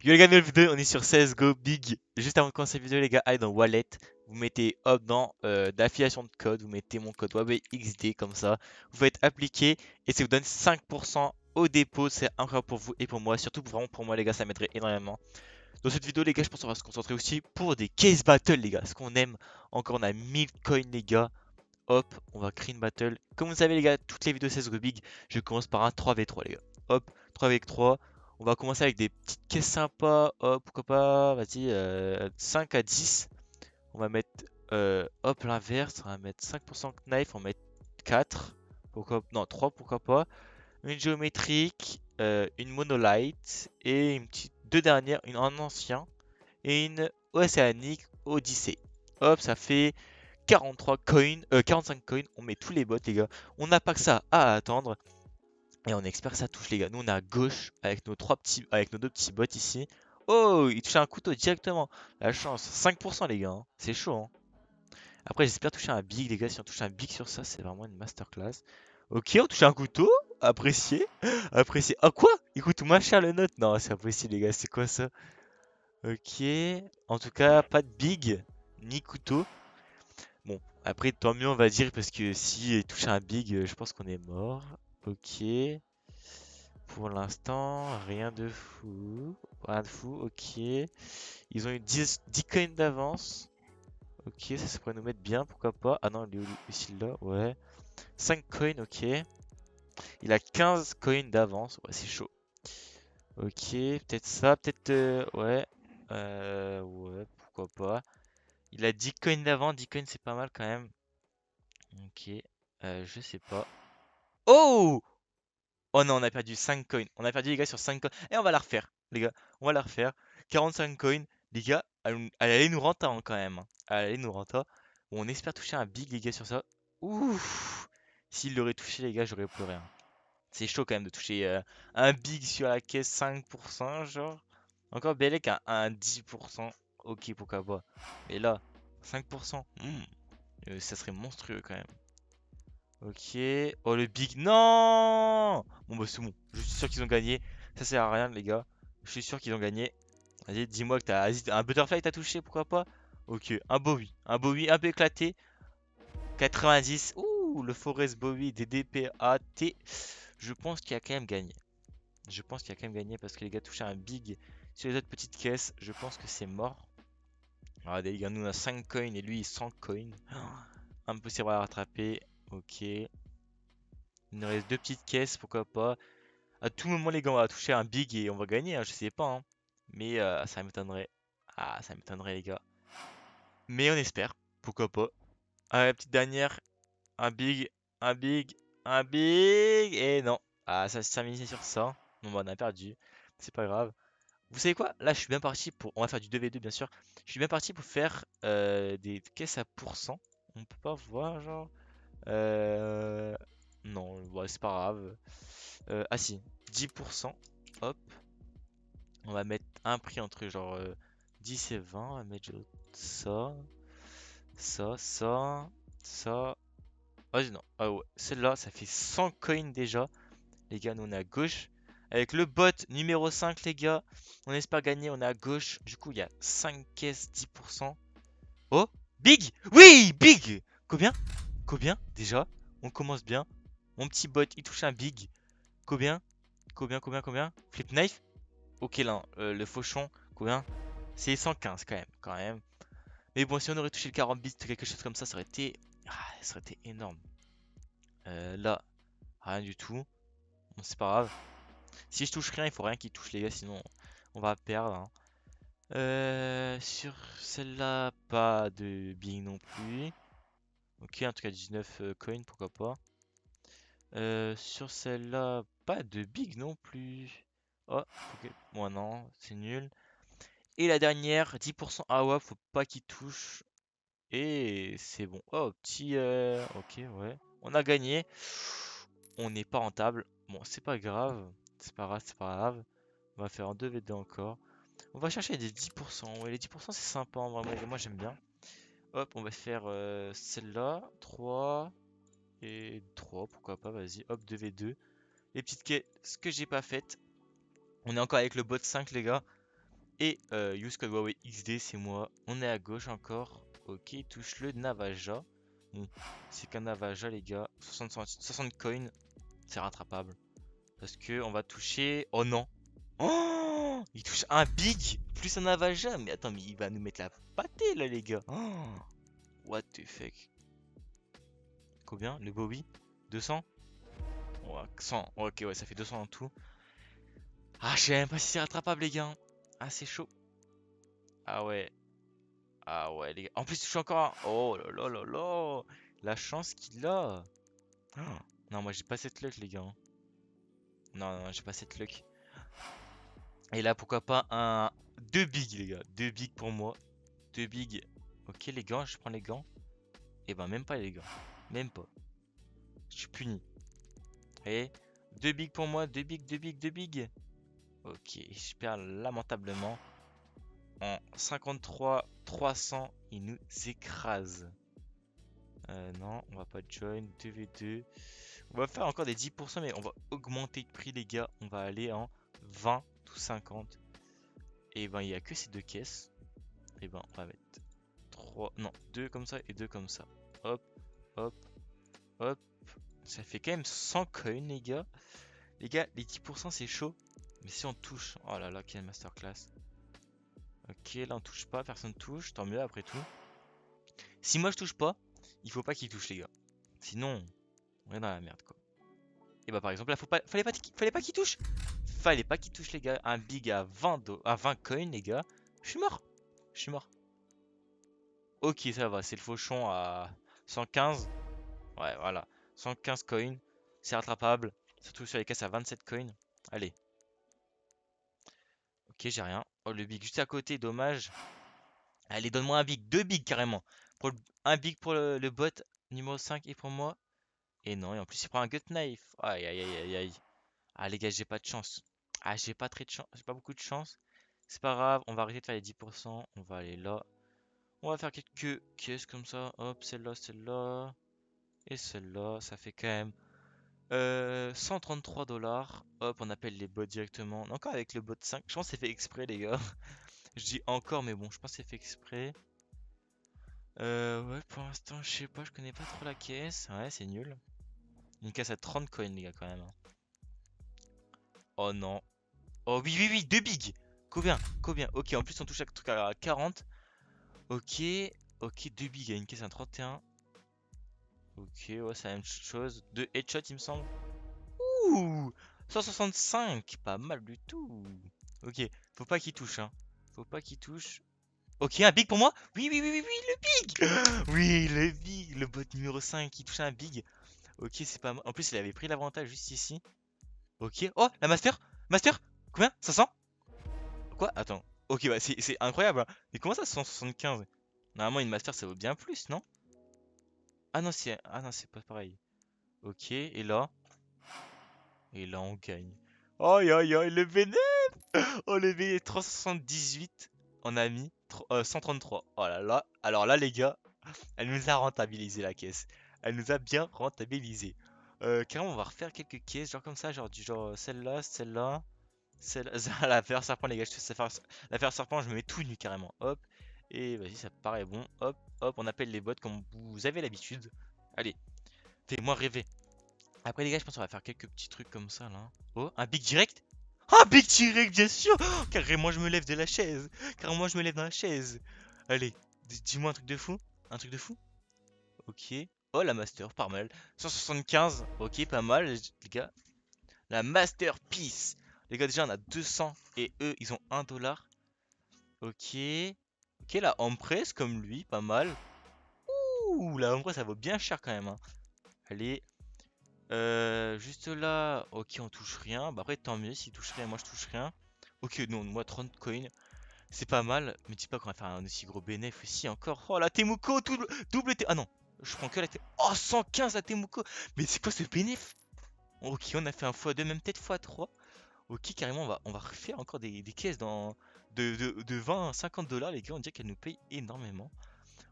Yo les gars, nouvelle vidéo, on est sur CSGO Big. Juste avant de commencer la vidéo, les gars, allez dans Wallet. Vous mettez hop dans d'affiliation de code. Vous mettez mon code WABXD comme ça. Vous faites appliquer et ça vous donne 5% au dépôt. C'est incroyable pour vous et pour moi. Surtout vraiment pour moi, les gars, ça m'aiderait énormément. Dans cette vidéo, les gars, je pense qu'on va se concentrer aussi pour des case battles, les gars. Ce qu'on aime. Encore, on a 1000 coins, les gars. Hop, on va créer une battle. Comme vous savez, les gars, toutes les vidéos CSGO Big, je commence par un 3v3, les gars. Hop, 3v3. On va commencer avec des petites caisses sympas. Hop, pourquoi pas, vas-y, 5 à 10. On va mettre, hop, l'inverse. On va mettre 5% knife. On va mettre 4. Pourquoi, non, 3, pourquoi pas. Une géométrique, une monolite. Et une petite, deux dernières, une en ancien. Et une océanique Odyssey. Hop, ça fait 43 coins, 45 coins, on met tous les bots les gars. On n'a pas que ça à attendre. Et on espère que ça touche les gars. Nous on est à gauche avec nos avec nos deux petits bots ici. Oh, il touche un couteau directement. La chance, 5% les gars, hein. C'est chaud hein. Après j'espère toucher un big les gars. Si on touche un big sur ça, c'est vraiment une masterclass. Ok, on touche un couteau. Apprécié. Apprécié. Ah quoi? Il coûte moins cher le note? Non, c'est impossible les gars, c'est quoi ça? Ok. En tout cas, pas de big ni couteau. Bon, après, tant mieux, on va dire, parce que si il touche un big, je pense qu'on est mort. Ok. Pour l'instant, rien de fou. Rien de fou, ok. Ils ont eu 10 coins d'avance. Ok, ça pourrait nous mettre bien, pourquoi pas. Ah non, lui aussi là, ouais. 5 coins, ok. Il a 15 coins d'avance, ouais, c'est chaud. Ok, peut-être ça, peut-être... ouais. Ouais, pourquoi pas. Il a 10 coins d'avance, 10 coins c'est pas mal quand même. Ok, je sais pas. Oh! Oh non, on a perdu 5 coins. On a perdu les gars sur 5 coins. Et on va la refaire, les gars. On va la refaire. 45 coins. Les gars, elle allait nous renta hein, quand même, hein. Elle allait nous renta. Bon, on espère toucher un big, les gars, sur ça. Ouf! S'il l'aurait touché, les gars, j'aurais pleuré, hein. C'est chaud quand même de toucher un big sur la caisse 5%, genre. Encore Belek à un 10%. Ok, pourquoi pas. Mais là, 5%. Ça serait monstrueux quand même. Ok. Oh, le big. Non! Bon, bah, c'est bon. Je suis sûr qu'ils ont gagné. Ça sert à rien, les gars. Je suis sûr qu'ils ont gagné. Vas-y, dis-moi que t'as. Vas-y, un butterfly t'as touché, pourquoi pas? Ok. Un Bowie. Un Bowie un peu éclaté. 90. Ouh, le Forest Bowie DDPAT. Je pense qu'il a quand même gagné. Je pense qu'il a quand même gagné parce que les gars touchaient un big sur les autres petites caisses. Je pense que c'est mort. Regardez, les gars, nous on a 5 coins et lui 100 coins. Impossible à rattraper. Ok. Il nous reste deux petites caisses, pourquoi pas. À tout moment, les gars, on va toucher un big et on va gagner, hein, je sais pas, hein. Mais ça m'étonnerait. Ah, ça m'étonnerait, les gars. Mais on espère, pourquoi pas. Ah, la petite dernière, un big, un big, un big. Et non. Ah, ça se termine sur ça. Bon, bah, on a perdu. C'est pas grave. Vous savez quoi? Là, je suis bien parti pour. On va faire du 2v2, bien sûr. Je suis bien parti pour faire des caisses à pourcent. On peut pas voir, genre. Euh... Non, ouais, c'est pas grave. Ah si, 10%. Hop. On va mettre un prix entre genre 10 et 20. On va mettre genre ça, ça, ça. Vas-y, non. Ah ouais, celle-là, ça fait 100 coins déjà. Les gars, nous on est à gauche. Avec le bot numéro 5, les gars. On espère gagner, on est à gauche. Du coup, il y a 5 caisses, 10%. Oh, big! Oui, big! Combien? Combien déjà? On commence bien. Mon petit bot, il touche un big. Combien? Combien? Flip knife? Ok là, le fauchon, combien? C'est 115 quand même, quand même. Mais bon, si on aurait touché le 40 bits, quelque chose comme ça aurait été... Ah, ça aurait été énorme. Là, rien du tout. Bon, c'est pas grave. Si je touche rien, il faut rien qui touche les gars, sinon on va perdre, hein. Sur celle-là, pas de big non plus. Ok, en tout cas 19 coins, pourquoi pas. Sur celle-là, pas de big non plus. Oh, ok. Moi non, c'est nul. Et la dernière, 10% AWA, faut pas qu'il touche. Et c'est bon. Oh, petit... Ok, ouais. On a gagné. On n'est pas rentable. Bon, c'est pas grave. C'est pas grave, c'est pas grave. On va faire un 2v2 encore. On va chercher des 10%. Ouais, les 10% c'est sympa en vrai. Moi j'aime bien. Hop, on va faire celle-là. 3 et 3. Pourquoi pas, vas-y. Hop, 2v2. Les petites quêtes, ce que j'ai pas faites. On est encore avec le bot 5, les gars. Et use code Huawei XD, c'est moi. On est à gauche encore. Ok, touche le Navaja. Bon, c'est qu'un Navaja, les gars. 60 coins, c'est rattrapable. Parce que on va toucher. Oh non! Oh, il touche un big plus un Navaja. Mais attends, mais il va nous mettre la pâtée là, les gars. Oh, what the fuck? Combien? Le Bowie? 200? Ouais, 100. Ok, ouais, ça fait 200 en tout. Ah, je sais même pas si c'est rattrapable, les gars. Ah, c'est chaud. Ah ouais. Ah ouais, les gars. En plus, je suis encore. Oh là là là là. La chance qu'il a. Ah. Non, moi, j'ai pas cette luck, les gars. Non, non, j'ai pas cette luck. Et là, pourquoi pas un. Deux bigs, les gars. Deux bigs pour moi. Deux bigs. Ok, les gants, je prends les gants. Et ben, même pas, les gars. Même pas. Je suis puni. Et deux bigs pour moi. Deux bigs, deux bigs, deux bigs. Ok, je perds lamentablement. En 53 300, il nous écrase. Non, on va pas join 2v2. On va faire encore des 10%, mais on va augmenter le prix, les gars. On va aller en 20 ou 50. Et ben, il n'y a que ces deux caisses. Et ben, on va mettre 3, non, 2 comme ça et 2 comme ça. Hop, hop, hop. Ça fait quand même 100 coins, les gars. Les gars, les 10% c'est chaud. Mais si on touche, oh là là, quelle masterclass. Ok, là on touche pas, personne touche, tant mieux après tout. Si moi je touche pas, il faut pas qu'il touche, les gars. Sinon, on est dans la merde, quoi. Et bah par exemple là, fallait pas qu'il touche. Fallait pas qu'il touche, les gars. Un big à 20 coins, les gars. Je suis mort. Je suis mort. Ok, ça va, c'est le fauchon à 115. Ouais, voilà. 115 coins. C'est rattrapable. Surtout sur les caisses à 27 coins. Allez. Ok, j'ai rien. Oh, le big juste à côté, dommage. Allez, donne-moi un big. Deux bigs carrément. Un big pour le bot numéro 5 et pour moi. Et non, et en plus il prend un gut knife. Aïe aïe aïe aïe aïe. Ah les gars, j'ai pas de chance. Ah, j'ai pas très de chance, j'ai pas beaucoup de chance. C'est pas grave, on va arrêter de faire les 10%. On va aller là. On va faire quelques caisses comme ça. Hop, celle-là. Et celle-là. Ça fait quand même 133 dollars. Hop, on appelle les bots directement. Encore avec le bot 5. Je pense que c'est fait exprès, les gars. Je dis encore, mais bon, je pense que c'est fait exprès. Ouais, pour l'instant, je sais pas, je connais pas trop la caisse. Ouais, c'est nul. Une caisse à 30 coins, les gars, quand même, hein. Oh non. Oh oui, oui, oui, deux bigs. Combien? Combien? Ok, en plus on touche chaque truc à 40. Ok, ok, deux bigs à une caisse à 31. Ok, ouais, c'est la même chose. Deux headshots, il me semble. Ouh, 165, pas mal du tout. Ok, faut pas qu'il touche, hein. Faut pas qu'il touche. Ok, un big pour moi? Oui, oui, oui, oui, oui, le big! Oui, le big, le bot numéro 5 qui touche un big. Ok, c'est pas mal. En plus, il avait pris l'avantage juste ici. Ok, oh, la master? Master? Combien? 500? Quoi? Attends. Ok, bah c'est incroyable, hein. Mais comment ça 175? Normalement une master ça vaut bien plus, non? Ah non, c'est pas pareil. Ok, et là? Et là on gagne. Aïe aïe aïe, le bénéf! Oh le bénéf 378. On a mis 133. Oh là là. Alors là les gars, elle nous a rentabilisé la caisse. Elle nous a bien rentabilisé. Carrément on va refaire quelques caisses, genre comme ça, genre du genre celle-là, celle-là. Celle la faire serpent, les gars, je sais faire la faire serpent, je me mets tout nu carrément. Hop, et vas-y, ça paraît bon. Hop, hop, on appelle les bots comme vous avez l'habitude. Allez, fais-moi rêver. Après, les gars, je pense qu'on va faire quelques petits trucs comme ça là. Oh, un big direct? Un big direct, bien sûr! Oh, carrément, je me lève de la chaise. Carrément, je me lève dans la chaise. Allez, dis-moi un truc de fou. Un truc de fou. Ok. Oh, la master, pas mal. 175, ok, pas mal, les gars. La masterpiece. Les gars, déjà, on a 200 et eux, ils ont 1 dollar. Ok. Ok, la Empress comme lui, pas mal. Ouh, la Empress, ça vaut bien cher quand même, hein. Allez. Juste là, ok, on touche rien. Bah après, tant mieux s'il touche rien, moi je touche rien. Ok, non, moi 30 coins, c'est pas mal. Mais dis pas qu'on va faire un aussi gros bénéf aussi encore. Oh, la Temuco, double T. Ah non, je prends que la T. Oh, 115 la Temuco. Mais c'est quoi ce bénéf? Ok, on a fait un x2, même peut-être x3. Ok, carrément, on va refaire encore des caisses de 20 à 50 dollars, les gars. On dirait qu'elle nous paye énormément.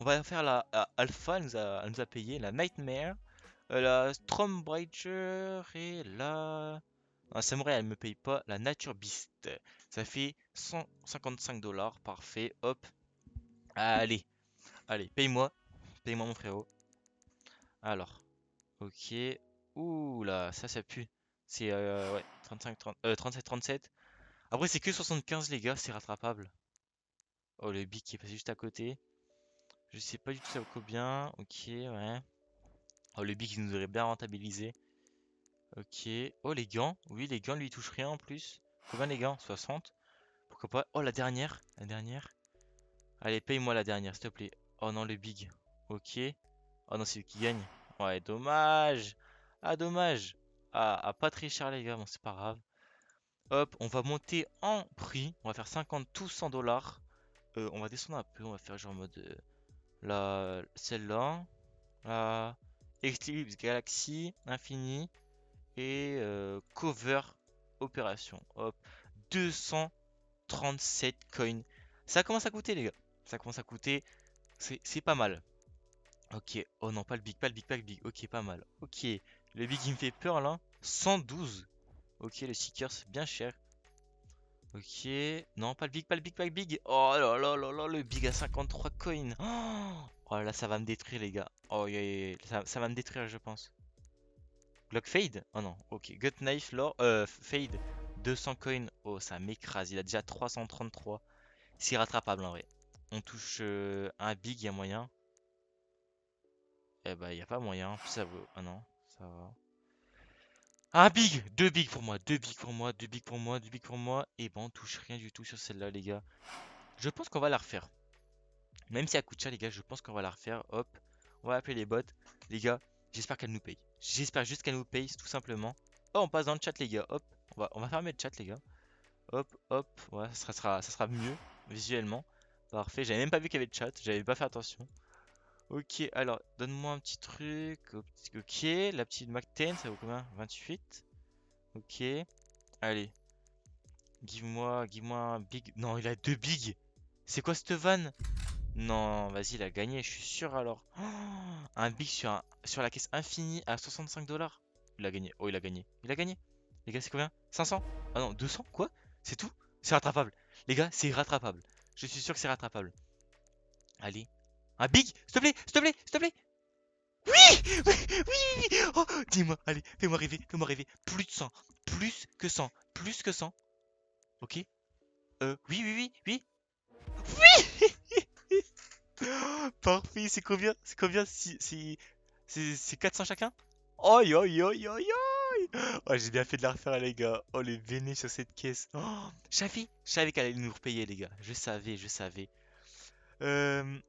On va faire la Alpha, elle nous a payé. La Nightmare, la Stormbreaker et la Un samouraï, elle me paye pas. La Nature Beast. Ça fait 155 $. Parfait. Hop. Allez. Allez, paye-moi. Paye-moi, mon frérot. Alors. Ok. Ouh là, ça pue. C'est ouais, 35, 30, 37, 37. Après, c'est que 75, les gars. C'est rattrapable. Oh, le big qui est passé juste à côté. Je sais pas du tout ça vaut combien. Ok, ouais. Oh, le big, il nous aurait bien rentabilisé. Ok. Oh, les gants. Oui, les gants, lui, ils touchent rien en plus. Combien les gants? 60. Pourquoi pas? Oh, la dernière. La dernière. Allez, paye-moi la dernière, s'il te plaît. Oh non, le big. Ok. Oh non, c'est lui qui gagne. Ouais, dommage. Ah, dommage. Ah, pas très cher, les gars. Bon, c'est pas grave. Hop, on va monter en prix. On va faire 50 tous 100 $. On va descendre un peu. On va faire genre en mode celle-là. La Eclipse Galaxy Infini. Et cover opération. Hop. 237 coins. Ça commence à coûter, les gars. Ça commence à coûter. C'est pas mal. Ok. Oh non, pas le big, pas le big, pas le big. Ok, pas mal. Ok. Le big, il me fait peur là. 112. Ok, le seeker, c'est bien cher. Ok. Non, pas le big, pas le big, pas le big. Oh là là là là, le big à 53 coins. Oh là là, ça va me détruire, les gars. Oh, ça va me détruire, je pense. Glock Fade? Oh non, ok. Gut Knife, lore, Fade. 200 coins. Oh, ça m'écrase. Il a déjà 333. C'est rattrapable en vrai. On touche un big, il y a moyen. Eh bah, il n'y a pas moyen. Ça vaut. Ah non, ça va. Un big! Deux bigs pour moi, deux bigs pour moi, deux bigs pour moi, deux bigs pour moi. Et ben, on touche rien du tout sur celle-là, les gars. Je pense qu'on va la refaire. Même si elle coûte cher, les gars, je pense qu'on va la refaire. Hop, on va appeler les bots. Les gars, j'espère qu'elle nous paye. J'espère juste qu'elle nous paye, tout simplement. Oh, on passe dans le chat, les gars. Hop, on va fermer le chat, les gars. Hop, hop. Ouais, ça sera mieux visuellement. Parfait. J'avais même pas vu qu'il y avait le chat. J'avais pas fait attention. Ok, alors, donne-moi un petit truc. Ok, la petite Mac 10, ça vaut combien? 28. Ok. Allez, give-moi un big. Non, il a deux bigs. C'est quoi cette vanne? Non, vas-y, il a gagné, je suis sûr alors. Oh, un big sur la caisse infinie à 65 $. Il a gagné. Oh, il a gagné. Il a gagné. Les gars, c'est combien? 500? Ah non, 200? Quoi? C'est tout? C'est rattrapable. Les gars, c'est rattrapable. Je suis sûr que c'est rattrapable. Allez. Un big? S'il te plaît, s'il te plaît, s'il te plaît. Oui! Oui! Oui! Oui, oui. Oh, dis-moi, allez, fais-moi rêver, fais-moi rêver. Plus de 100. Plus que 100. Plus que 100. Ok? Oui, oui, oui, oui. Parfait, c'est combien? C'est combien? C'est 400 chacun? Aïe, aïe, aïe, aïe, aïe. Oh, j'ai bien fait de la refaire, les gars. Oh, les vénés sur cette caisse. Oh, je savais qu'elle allait nous repayer, les gars. Je savais, je savais. Euh,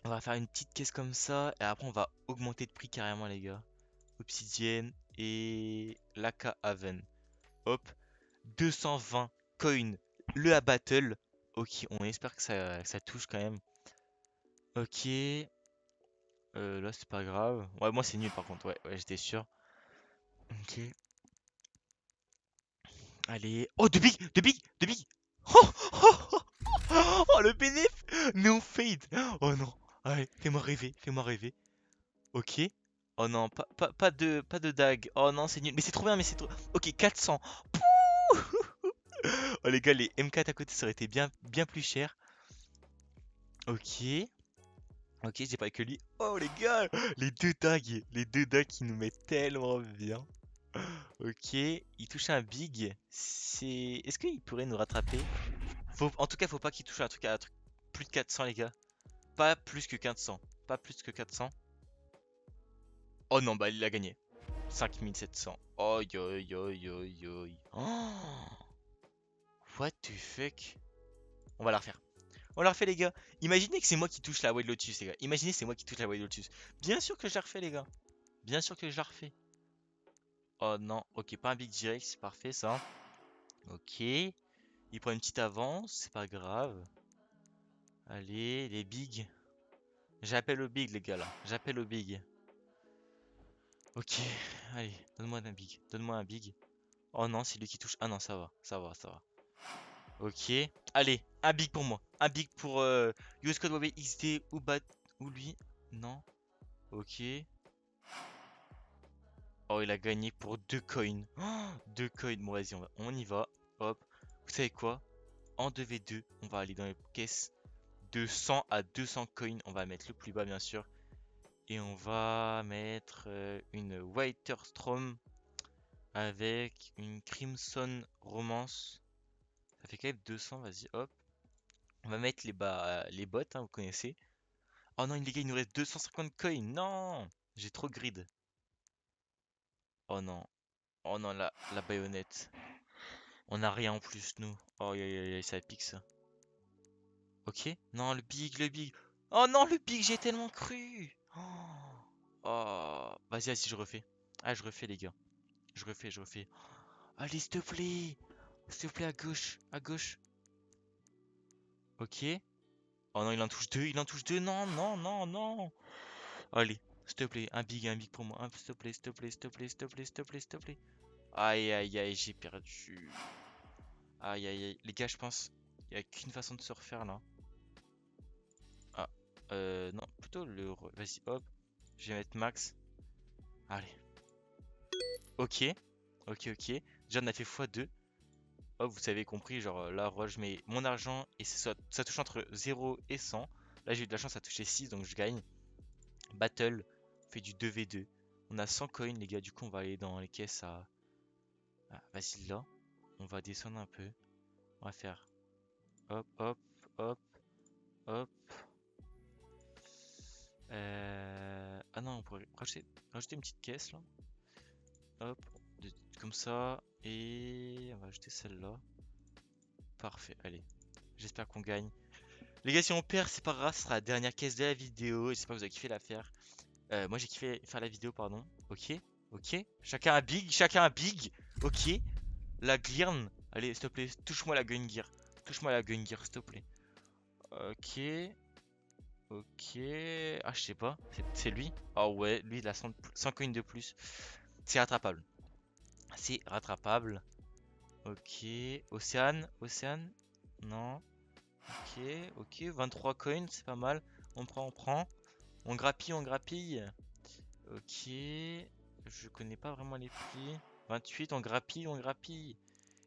on va faire une petite caisse comme ça. Et après, on va augmenter de prix carrément, les gars. Obsidienne et l'Aka Haven. Hop, 220 coins. Le à battle. Ok, on espère que ça touche quand même. Ok. Là, c'est pas grave. Ouais, moi, c'est nul par contre. Ouais, ouais, j'étais sûr. Ok. Allez. Oh, de big! De big! De big! Oh, oh, oh, oh, le bénéf! No fade! Oh non. Allez, fais-moi rêver. Fais-moi rêver. Ok. Oh non, pas de dague. Oh non, c'est nul. Mais c'est trop bien, mais c'est trop. Ok, 400. Pouh. Oh les gars, les M4 à côté, ça aurait été bien, bien plus cher. Ok. Ok, j'ai pas que lui. Oh les gars, les deux dagues qui nous mettent tellement bien. Ok, il touche un big. Est-ce qu'il pourrait nous rattraper? En tout cas, faut pas qu'il touche un truc plus de 400 les gars. Pas plus que 400. Pas plus que 400. Oh non, bah il a gagné. 5700. Oi oi oi oi oi. Oh, what the fuck? On va la refaire. On la refait les gars. Imaginez que c'est moi qui touche la Wild Lotus les gars. Imaginez c'est moi qui touche la Wild Lotus. Bien sûr que je la refais les gars. Bien sûr que je la refais. Oh non, ok, pas un big direct, c'est parfait ça. Ok, il prend une petite avance, c'est pas grave. Allez, les bigs. J'appelle au big les gars là, j'appelle au big. Ok, allez, donne-moi un big, donne-moi un big. Oh non, c'est lui qui touche. Ah non, ça va, ça va, ça va. Ok, allez, un big pour moi. Un big pour US Code Web XD ou lui. Non, ok. Oh, il a gagné pour 2 coins. Oh, 2 coins. Bon, vas-y, on y va. Hop. Vous savez quoi? En 2v2, on va aller dans les caisses de 100 à 200 coins. On va mettre le plus bas, bien sûr. Et on va mettre une Waterstrom avec une Crimson Romance. Ça fait quand même 200, vas-y, hop. On va mettre les bots, hein, vous connaissez. Oh non, les gars, il nous reste 250 coins. Non, j'ai trop grid. Oh non, oh non, la baïonnette. On a rien en plus, nous. Oh, ça pique ça. Ok. Non, le big, le big. Oh non, le big, j'ai tellement cru. Oh. Vas-y, vas-y, je refais. Ah, je refais, les gars. Je refais, je refais. Allez, s'il te plaît. S'il te plaît, à gauche. À gauche. Ok. Oh non, il en touche deux. Il en touche deux. Non, non, non, non. Allez, s'il te plaît. Un big pour moi. S'il te plaît, s'il te plaît, s'il te plaît, s'il te plaît, s'il te plaît, s'il te plaît. Aïe, aïe, aïe, j'ai perdu. Aïe, aïe, aïe. Les gars, je pense il n'y a qu'une façon de se refaire là. Ah, non, plutôt vas-y, hop. Je vais mettre max. Allez. Ok. Ok, ok. Déjà, on a fait x2. Hop, vous avez compris. Genre, là, je mets mon argent et ça touche entre 0 et 100. Là, j'ai eu de la chance, ça touchait 6, donc je gagne. Battle, on fait du 2v2. On a 100 coins, les gars. Du coup, on va aller dans les caisses à. Ah, vas-y, là. On va descendre un peu. On va faire hop, hop, hop, hop. Ah non, on pourrait rajouter une petite caisse là. Hop, comme ça. Et on va ajouter celle-là. Parfait, allez. J'espère qu'on gagne. Les gars, si on perd, c'est pas grave, ce sera la dernière caisse de la vidéo. J'espère que vous avez kiffé la faire. Moi, j'ai kiffé faire la vidéo, pardon. Ok, ok. Chacun un big, chacun un big. Ok. La Glirn. Allez, s'il te plaît, touche-moi la Gun Gear. Touche-moi la Gun Gear, s'il te plaît. Ok. Ok. Ah, je sais pas. C'est lui. Ah ouais, lui, il a 100 coins de plus. C'est rattrapable. C'est rattrapable. Ok. Océane. Océane. Non. Ok. Ok. 23 coins, c'est pas mal. On prend, on prend. On grappille, on grappille. Ok. Je connais pas vraiment les prix. 28, on grappille, on grappille.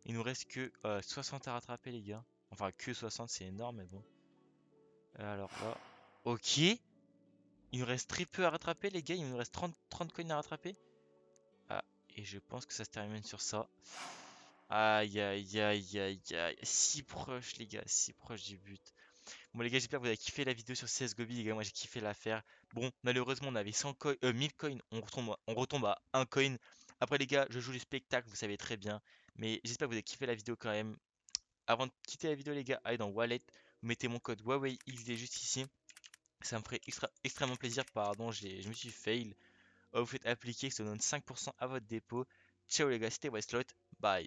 Il nous reste que 60 à rattraper, les gars. Enfin, que 60, c'est énorme, mais bon. Alors là. Ok. Il nous reste très peu à rattraper, les gars. Il nous reste 30 coins à rattraper. Ah, et je pense que ça se termine sur ça. Aïe, aïe, aïe, aïe, aïe. Si proche, les gars. Si proche du but. Bon, les gars, j'espère que vous avez kiffé la vidéo sur CSGO, les gars. Moi, j'ai kiffé la faire. Bon, malheureusement, on avait 100 coins, 1000 coins. On retombe à 1 coin. Après, les gars, je joue le spectacle, vous savez très bien. Mais j'espère que vous avez kiffé la vidéo quand même. Avant de quitter la vidéo, les gars, allez dans Wallet. Vous mettez mon code Huawei XD juste ici. Ça me ferait extrêmement plaisir. Pardon, je me suis fail. Vous faites appliquer, ça donne 5% à votre dépôt. Ciao les gars, c'était Westlot. Bye.